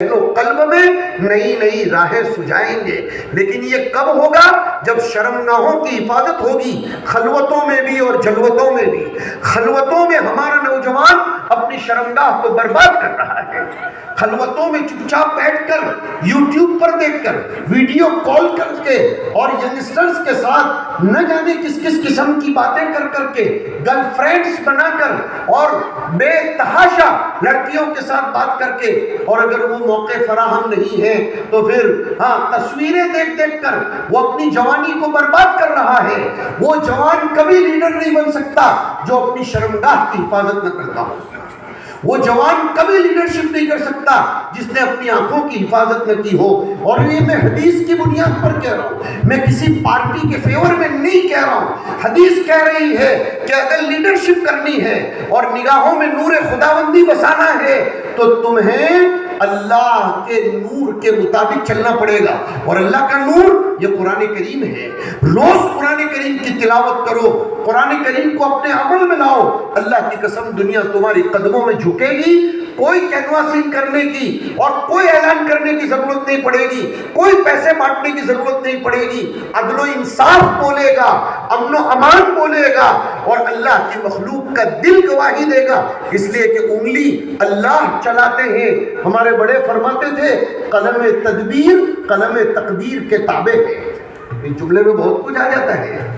قلب میں نئی نئی راہیں سجائیں گے. لیکن یہ کب ہوگا؟ جب شرمگاہوں کی حفاظت ہوگی، خلوتوں میں بھی اور جلوتوں میں بھی. خلوتوں میں ہمارا نوجوان اپنی شرمگاہ کو برباد کر رہا ہے. خلوتوں میں چپ چاپ بیٹھ کر یوٹیوب پر دیکھ کر ویڈیو کال کر کے اور ینگسٹرز کے ساتھ نہ جانے کس کس قسم کی باتیں کر کر کے گرل فرینڈز بنا کر اور بے تحاشا لڑکیوں کے ساتھ بات کر کے، اور اگر وہ موقع فراہم نہیں ہے تو پھر تصویریں دیکھ دیکھ کر وہ اپنی جوانی کو برباد کر رہا ہے. وہ جوان کبھی لیڈر نہیں بن سکتا جو اپنی شرمگاہ کی حفاظت نہ کرتا ہو. وہ جوان کبھی لیڈرشپ نہیں کر سکتا جس نے اپنی آنکھوں کی حفاظت نہ کی ہو. اور یہ میں حدیث کی بنیاد پر کہہ رہا ہوں، میں کسی پارٹی کے فیور میں نہیں کہہ رہا ہوں. حدیث کہہ رہی ہے کہ اگر لیڈرشپ کرنی ہے اور نگاہوں میں نور خداوندی بسانا ہے تو تمہیں اللہ کے نور کے مطابق چلنا پڑے گا. اور اللہ کا نور یہ قرآن کریم ہے. روز قرآن کریم کی تلاوت کرو، قرآن کریم کو اپنے عمل میں لاؤ. اللہ کی قسم دنیا تمہاری قدموں میں جھکے گی. کوئی کینواسنگ کرنے کی اور کوئی اعلان کرنے کی ضرورت نہیں پڑے گی، کوئی پیسے بانٹنے کی ضرورت نہیں پڑے گی. عدل و انصاف بولے گا، امن و امان بولے گا، اور اللہ کی مخلوق کا دل گواہی دے گا. اس لیے کہ انگلی اللہ چلاتے ہیں. ہمارے بڑے فرماتے تھے قلم تدبیر قلم تقدیر کے تابع ہے. اس جملے میں بہت کچھ آ جاتا ہے.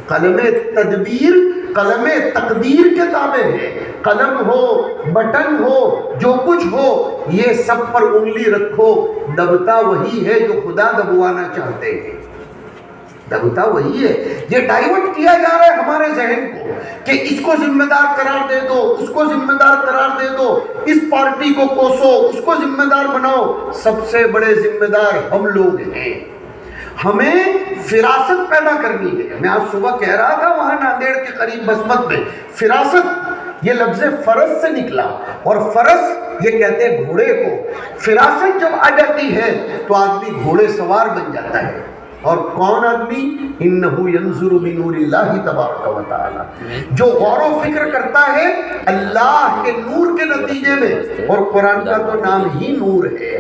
قلم تدبیر قلم تقدیر کے تابع ہے. قلم ہو، بٹن ہو، جو کچھ ہو، یہ سب پر انگلی رکھو. دبتا وہی ہے جو خدا دبوانا چاہتے ہیں. دبتا وہی ہے. یہ ڈائیورٹ کیا جا رہا ہے ہمارے ذہن کو کہ اس کو ذمہ دار قرار دے دو، اس کو ذمہ دار قرار دے دو، اس پارٹی کو کوسو، اس کو ذمہ دار بناؤ. سب سے بڑے ذمہ دار ہم لوگ ہیں. ہمیں فراست پیدا کرنی ہے. میں آج صبح کہہ رہا تھا وہاں ناندیڑ کے قریب بسمت میں، فراست یہ لفظ فرس سے نکلا، اور فرس یہ کہتے ہیں گھوڑے کو. فراست جب آ جاتی ہے تو آدمی گھوڑے سوار بن جاتا ہے. اور کون آدمی؟ انہو ینظر بنور اللہ تبارک و تعالی، جو غور و فکر کرتا ہے اللہ کے نور کے نتیجے میں. اور قرآن کا تو نام ہی نور ہے.